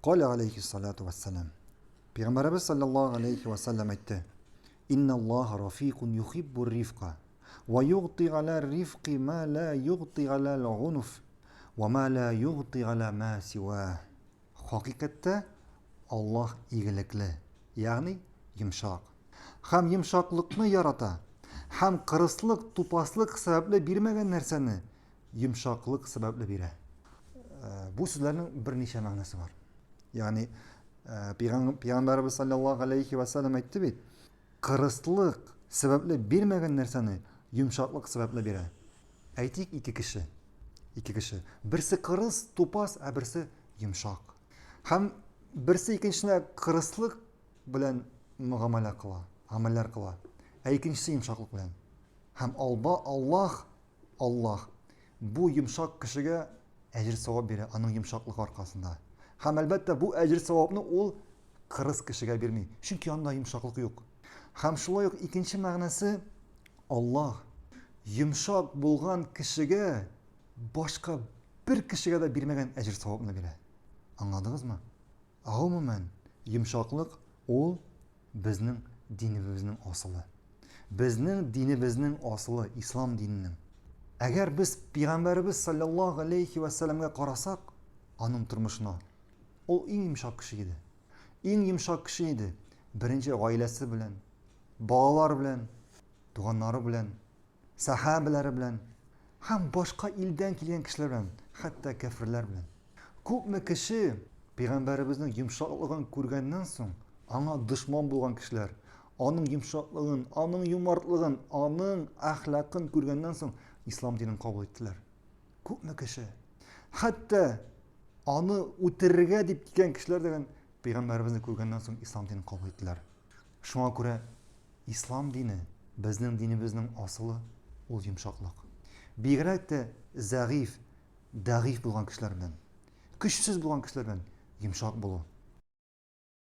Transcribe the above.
قال عليه الصلاة والسلام Peygamberimiz sallallahu aleyhi ve sellem etti. İnna Allah rafiqun yuhibbur rifqa ve yughti ala rifqi ma la yughti ala al-unuf ve ma la yughti ala ma siwah. Hakikatte Allah iyilikli, yani yumşak. Hem yumşaklıkны yarata, hem kırıslık, tupaslık sebeple bilmegen nerseni yumşaklık sebeple bire. Bu sözlerin bir neçe manası var. Yani Peygamberimiz sallallahu aleyhi ve sellem etti bit. Kırıslık sebeple bilmegen nerseni yumşaklık sebeple bire. Aytik iki kişi. İki kişi. Birisi kırıs, tupas, birisi yumşak. Hem birisi ikincisine kırıslık bilen muamele kıla, ameller kıla. İkincisi yumşaklık bilen. Hem Allah bu yumşak kişiye ecir sevap verir, onun yumşaklık arkasında. Hem elbette bu ecir sevabını ol kırıs kişiye vermiyor. Çünkü yanında yumşaklık yok. Hem şulay yok. İkinci manası Allah yumşak bulgan kişiye başka bir kişiye de vermegen ecir sevabını verir. Anladınız mı? Umumen yumşaklık ol bizning dinimizning aslı. Bizning dinimizning aslı İslam dininin. Eğer biz Peygamberimiz sallallahu aleyhi ve sellem'e karasak, onun turmuşuna, o en yumşak kişiydi. En yumşak kişiydi. Birinci ailesi bilen, bağlar bilen, tuğanları bilen, sahabeleri bilen, hem başka ilden gelen kişiler bilen, hatta kafirler bilen. Köpme kişi Peygamberimizin yumşaklığını görgenden soň, ona düşman bolgan kişiler, onun yumşaklığın, onun yumartlığın, onun ahlakın görgenden soň İslam dinini kabul ettiler. Köpme kişi. Hatta onu ötürürge dip diken kişiler degen Peygamberimizni görgenden soň İslam dinini kabul ettiler. Şuna göre İslam dini, bizning dinimizning aslı ol yumşaklık. Bigrak da zayıf, dagif bolgan kişiler bilen, güçsüz bolgan kişiler bilen yumşak bolu.